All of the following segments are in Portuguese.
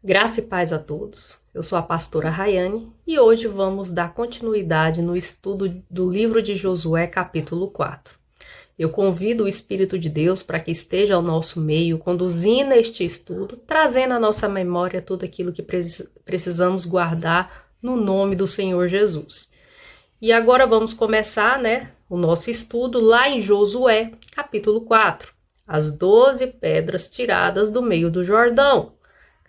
Graça e paz a todos. Eu sou a pastora Rayane e hoje vamos dar continuidade no estudo do livro de Josué, capítulo 4. Eu convido o Espírito de Deus para que esteja ao nosso meio, conduzindo este estudo, trazendo à nossa memória tudo aquilo que precisamos guardar no nome do Senhor Jesus. E agora vamos começar, o nosso estudo lá em Josué, capítulo 4. As 12 pedras tiradas do meio do Jordão.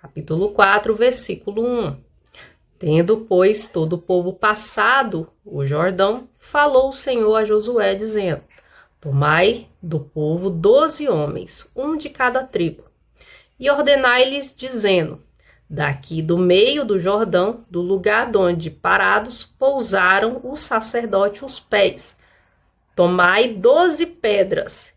Capítulo 4, versículo 1. Tendo, pois, todo o povo passado o Jordão, falou o Senhor a Josué, dizendo: Tomai do povo 12 homens, um de cada tribo, e ordenai-lhes, dizendo: Daqui do meio do Jordão, do lugar onde parados pousaram os sacerdotes os pés, tomai 12 pedras,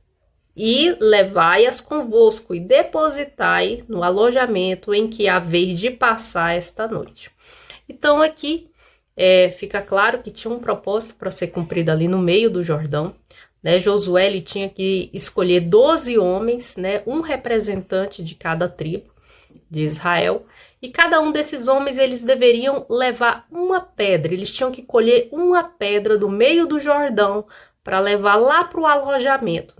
e levai-as convosco e depositai no alojamento em que haveis de passar esta noite. Então aqui fica claro que tinha um propósito para ser cumprido ali no meio do Jordão. Josué ele tinha que escolher 12 homens, um representante de cada tribo de Israel, e cada um desses homens eles deveriam levar uma pedra, eles tinham que colher uma pedra do meio do Jordão para levar lá para o alojamento,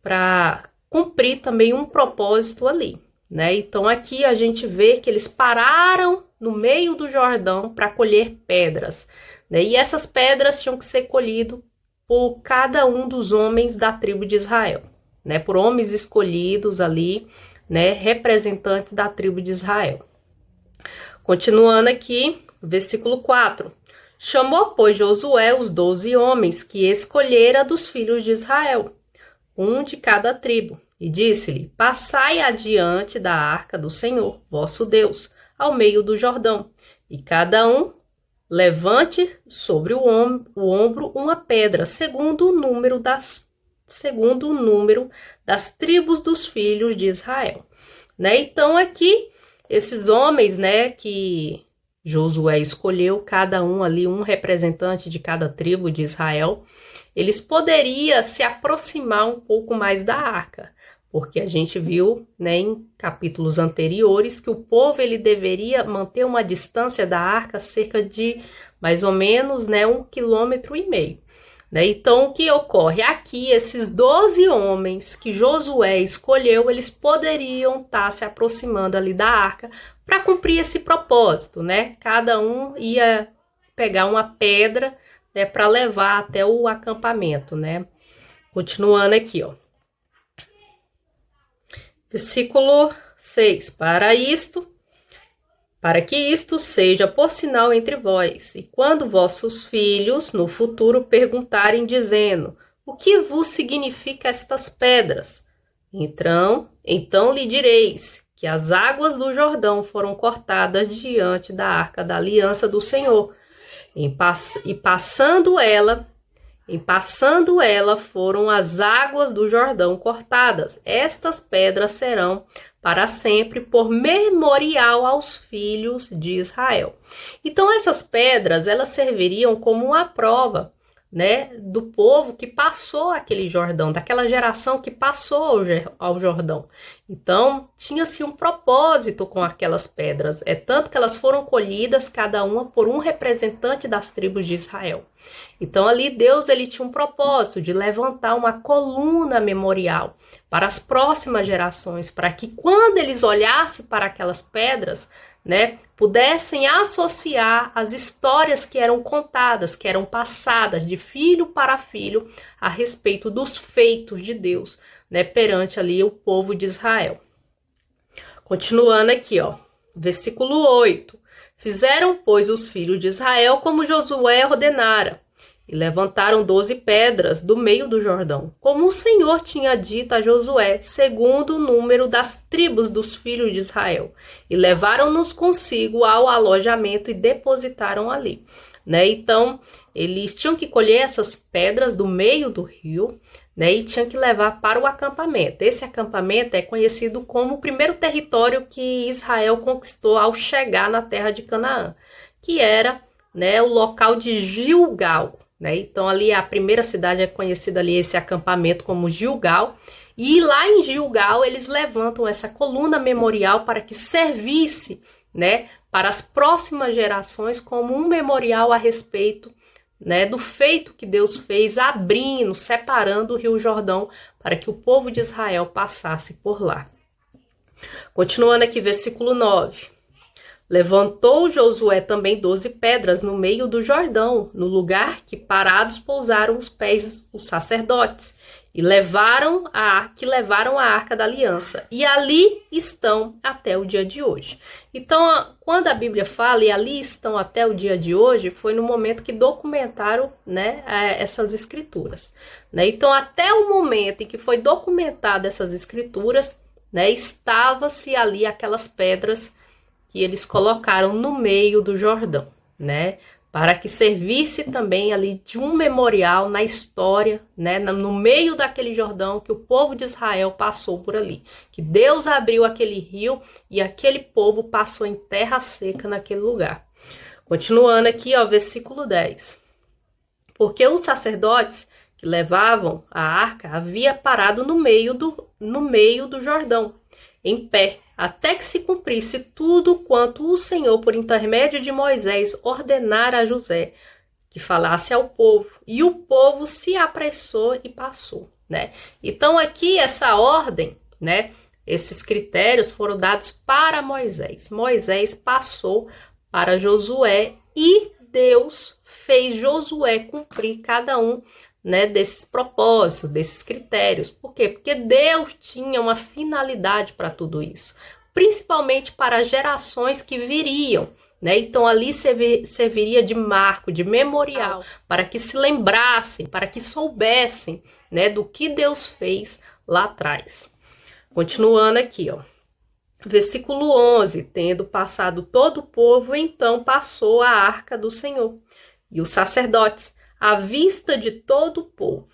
para cumprir também um propósito ali, Então aqui a gente vê que eles pararam no meio do Jordão para colher pedras, E essas pedras tinham que ser colhidas por cada um dos homens da tribo de Israel, Por homens escolhidos ali, representantes da tribo de Israel. Continuando aqui, versículo 4. Chamou, pois, Josué os 12 homens que escolhera dos filhos de Israel, um de cada tribo, e disse-lhe: Passai adiante da arca do Senhor, vosso Deus, ao meio do Jordão, e cada um levante sobre o ombro uma pedra, segundo o número das tribos dos filhos de Israel. Então aqui, esses homens, que Josué escolheu, cada um ali, um representante de cada tribo de Israel, eles poderiam se aproximar um pouco mais da arca, porque a gente viu, em capítulos anteriores, que o povo ele deveria manter uma distância da arca cerca de mais ou menos 1,5 quilômetro. Então, o que ocorre? Aqui, esses 12 homens que Josué escolheu, eles poderiam estar se aproximando ali da arca para cumprir esse propósito, Cada um ia pegar uma pedra, para levar até o acampamento, Continuando aqui, Versículo 6. Para que isto seja por sinal entre vós, e quando vossos filhos no futuro perguntarem, dizendo: O que vos significa estas pedras? Então lhe direis que as águas do Jordão foram cortadas diante da arca da aliança do Senhor, e passando ela foram as águas do Jordão cortadas. Estas pedras serão para sempre por memorial aos filhos de Israel. Então essas pedras, elas serviriam como uma prova, do povo que passou aquele Jordão, daquela geração que passou ao Jordão. Então tinha-se um propósito com aquelas pedras, tanto que elas foram colhidas cada uma por um representante das tribos de Israel. Então ali Deus ele tinha um propósito de levantar uma coluna memorial para as próximas gerações, para que quando eles olhassem para aquelas pedras, pudessem associar as histórias que eram contadas, que eram passadas de filho para filho a respeito dos feitos de Deus, perante ali o povo de Israel. Continuando aqui, versículo 8. Fizeram, pois, os filhos de Israel como Josué ordenara, e levantaram 12 pedras do meio do Jordão, como o Senhor tinha dito a Josué, segundo o número das tribos dos filhos de Israel, e levaram-nos consigo ao alojamento e depositaram ali. Então, eles tinham que colher essas pedras do meio do rio, e tinham que levar para o acampamento. Esse acampamento é conhecido como o primeiro território que Israel conquistou ao chegar na terra de Canaã, que era o local de Gilgal. Então ali a primeira cidade é conhecida ali, esse acampamento, como Gilgal, E lá em Gilgal eles levantam essa coluna memorial para que servisse, né, para as próximas gerações como um memorial a respeito, né, do feito que Deus fez abrindo, separando o Rio Jordão para que o povo de Israel passasse por lá. Continuando aqui, versículo 9. Levantou Josué também 12 pedras no meio do Jordão, no lugar que parados pousaram os pés os sacerdotes, e levaram a Arca da Aliança, e ali estão até o dia de hoje. Então, quando a Bíblia fala e ali estão até o dia de hoje, foi no momento que documentaram, né, essas escrituras, né? Então, até o momento em que foi documentada essas escrituras, né, estava-se ali aquelas pedras que eles colocaram no meio do Jordão, né, para que servisse também ali de um memorial na história, né, no meio daquele Jordão que o povo de Israel passou por ali, que Deus abriu aquele rio e aquele povo passou em terra seca naquele lugar. Continuando aqui, ó, versículo 10. Porque os sacerdotes que levavam a arca havia parado no meio do Jordão, em pé, até que se cumprisse tudo quanto o Senhor, por intermédio de Moisés, ordenara a Josué que falasse ao povo. E o povo se apressou e passou, né? Então aqui essa ordem, né? Esses critérios foram dados para Moisés. Moisés passou para Josué e Deus fez Josué cumprir cada um, né, desses propósitos, desses critérios. Por quê? Porque Deus tinha uma finalidade para tudo isso, principalmente para as gerações que viriam, né? Então ali serviria de marco, de memorial, para que se lembrassem, para que soubessem, né, do que Deus fez lá atrás. Continuando aqui, ó. Versículo 11, tendo passado todo o povo, então passou a arca do Senhor e os sacerdotes, à vista de todo o povo.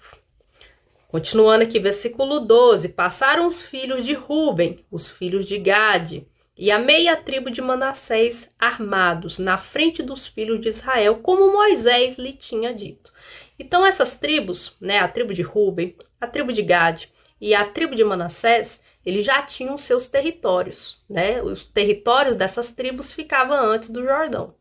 Continuando aqui, versículo 12, passaram os filhos de Ruben, os filhos de Gade, e a meia tribo de Manassés armados na frente dos filhos de Israel, como Moisés lhe tinha dito. Então essas tribos, né, a tribo de Ruben, a tribo de Gade e a tribo de Manassés, eles já tinham seus territórios, né? Os territórios dessas tribos ficavam antes do Jordão.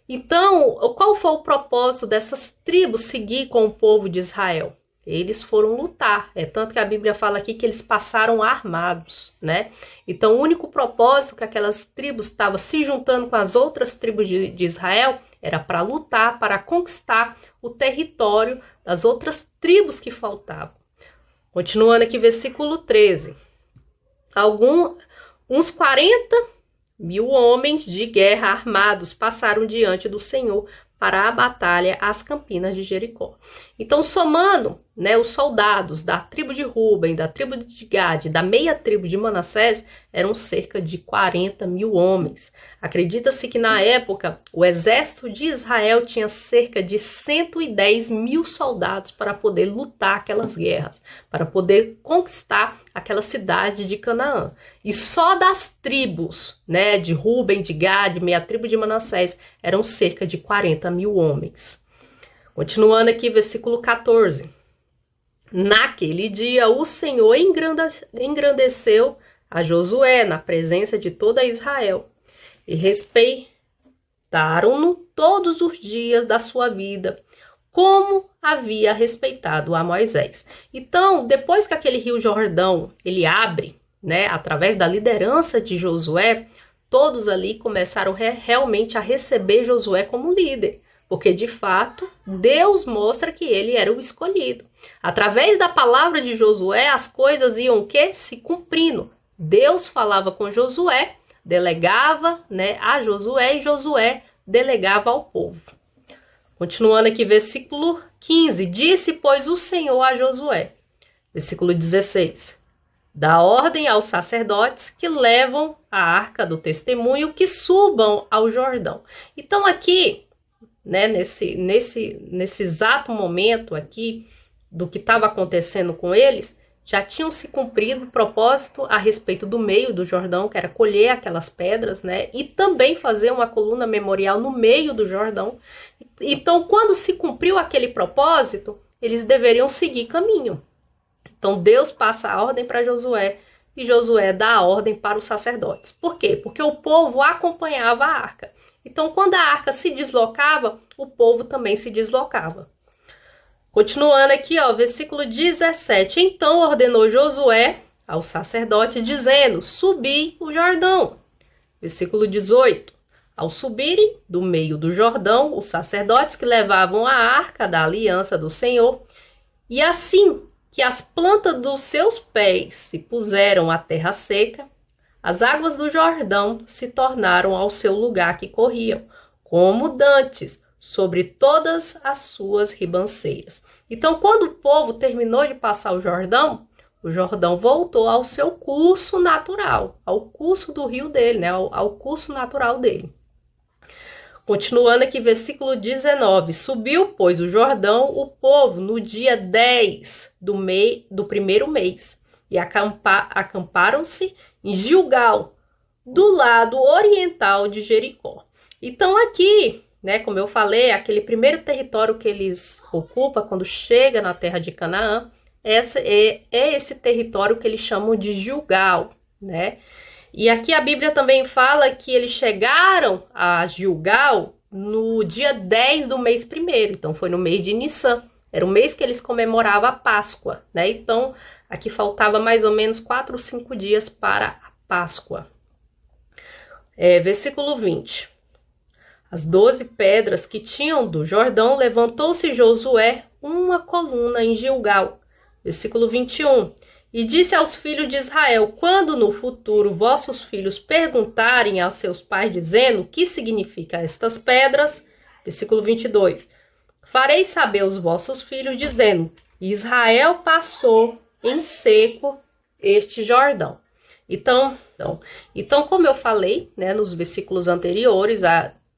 Então, qual foi o propósito dessas tribos seguir com o povo de Israel? Eles foram lutar, tanto que a Bíblia fala aqui que eles passaram armados, né? Então, o único propósito que aquelas tribos estavam se juntando com as outras tribos de Israel era para lutar, para conquistar o território das outras tribos que faltavam. Continuando aqui, versículo 13. Uns 40.000 homens de guerra armados passaram diante do Senhor para a batalha às campinas de Jericó. Então, somando, né, os soldados da tribo de Ruben, da tribo de Gade, da meia tribo de Manassés, eram cerca de 40.000 homens. Acredita-se que na época o exército de Israel tinha cerca de 110.000 soldados para poder lutar aquelas guerras, para poder conquistar aquela cidade de Canaã. E só das tribos, né, de Ruben, de Gade, meia tribo de Manassés, eram cerca de 40.000 homens. Continuando aqui, versículo 14. Naquele dia, o Senhor engrandeceu a Josué na presença de toda Israel e respeitaram-no todos os dias da sua vida, como havia respeitado a Moisés. Então, depois que aquele rio Jordão ele abre, né, através da liderança de Josué, todos ali começaram realmente a receber Josué como líder. Porque, de fato, Deus mostra que ele era o escolhido. Através da palavra de Josué, as coisas iam o quê? Se cumprindo. Deus falava com Josué, delegava, né, a Josué, e Josué delegava ao povo. Continuando aqui, versículo 15. Disse, pois, o Senhor a Josué. Versículo 16. Dá ordem aos sacerdotes que levam a arca do testemunho que subam ao Jordão. Então, aqui, né, nesse exato momento aqui do que estava acontecendo com eles, já tinham se cumprido o propósito a respeito do meio do Jordão, que era colher aquelas pedras, né, e também fazer uma coluna memorial no meio do Jordão. Então, quando se cumpriu aquele propósito, eles deveriam seguir caminho. Então Deus passa a ordem para Josué e Josué dá a ordem para os sacerdotes. Por quê? Porque o povo acompanhava a arca. Então quando a arca se deslocava, o povo também se deslocava. Continuando aqui, versículo 17. Então ordenou Josué ao sacerdote, dizendo: subi o Jordão. Versículo 18. Ao subirem do meio do Jordão, os sacerdotes que levavam a arca da aliança do Senhor, e assim que as plantas dos seus pés se puseram à terra seca, as águas do Jordão se tornaram ao seu lugar que corriam, como dantes, sobre todas as suas ribanceiras. Então, quando o povo terminou de passar o Jordão voltou ao seu curso natural, ao curso do rio dele, né? Ao curso natural dele. Continuando aqui, versículo 19. Subiu, pois, o Jordão, o povo, no dia 10 do primeiro mês, e acamparam-se em Gilgal, do lado oriental de Jericó. Então aqui, né, como eu falei, aquele primeiro território que eles ocupam quando chega na terra de Canaã, esse território que eles chamam de Gilgal, né? E aqui a Bíblia também fala que eles chegaram a Gilgal no dia 10 do mês primeiro, então foi no mês de Nissan, era o mês que eles comemoravam a Páscoa, né? Então aqui faltava mais ou menos 4 ou 5 dias para a Páscoa. Versículo 20. As 12 pedras que tinham do Jordão, levantou-se Josué uma coluna em Gilgal. Versículo 21. E disse aos filhos de Israel: quando no futuro vossos filhos perguntarem aos seus pais, dizendo: que significa estas pedras? Versículo 22. Fareis saber aos vossos filhos, dizendo: Israel passou em seco este Jordão. Então, como eu falei, né, nos versículos anteriores,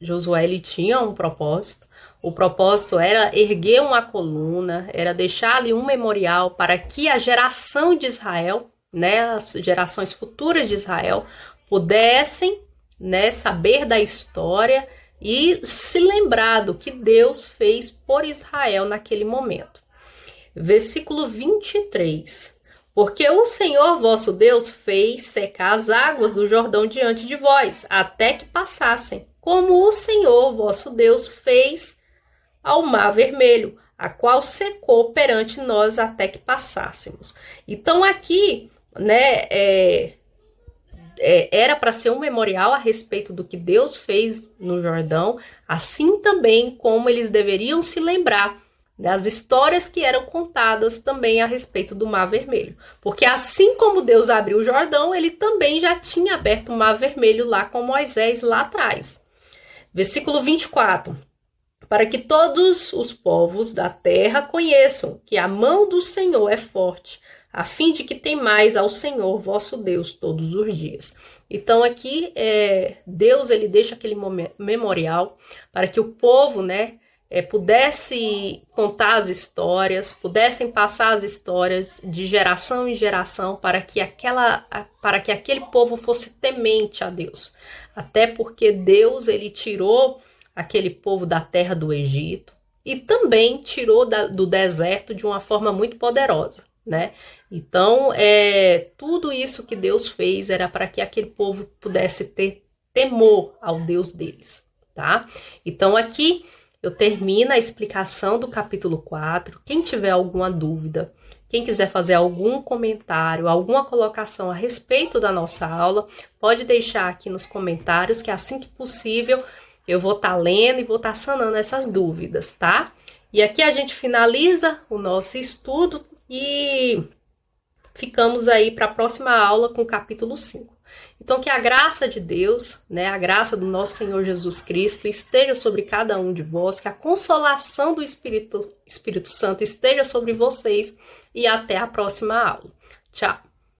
Josué ele tinha um propósito. O propósito era erguer uma coluna, era deixar ali um memorial para que a geração de Israel, né, as gerações futuras de Israel, pudessem, né, saber da história e se lembrar do que Deus fez por Israel naquele momento. Versículo 23. Porque o Senhor vosso Deus fez secar as águas do Jordão diante de vós, até que passassem, como o Senhor vosso Deus fez ao Mar Vermelho, a qual secou perante nós até que passássemos. Então aqui, né, era para ser um memorial a respeito do que Deus fez no Jordão, assim também como eles deveriam se lembrar das histórias que eram contadas também a respeito do Mar Vermelho. Porque assim como Deus abriu o Jordão, ele também já tinha aberto o Mar Vermelho lá com Moisés lá atrás. Versículo 24. Para que todos os povos da terra conheçam que a mão do Senhor é forte, a fim de que temais ao Senhor vosso Deus todos os dias. Então aqui Deus ele deixa aquele memorial para que o povo, né, pudesse contar as histórias, pudessem passar as histórias de geração em geração para que aquele povo fosse temente a Deus. Até porque Deus ele tirou aquele povo da terra do Egito e também tirou do deserto de uma forma muito poderosa, né? Então, tudo isso que Deus fez era para que aquele povo pudesse ter temor ao Deus deles, tá? Então, aqui eu termino a explicação do capítulo 4. Quem tiver alguma dúvida, quem quiser fazer algum comentário, alguma colocação a respeito da nossa aula, pode deixar aqui nos comentários, que assim que possível eu vou estar lendo e vou estar sanando essas dúvidas, tá? E aqui a gente finaliza o nosso estudo e ficamos aí para a próxima aula com o capítulo 5. Então, que a graça de Deus, né, a graça do nosso Senhor Jesus Cristo esteja sobre cada um de vós, que a consolação do Espírito Santo esteja sobre vocês e até a próxima aula. Tchau!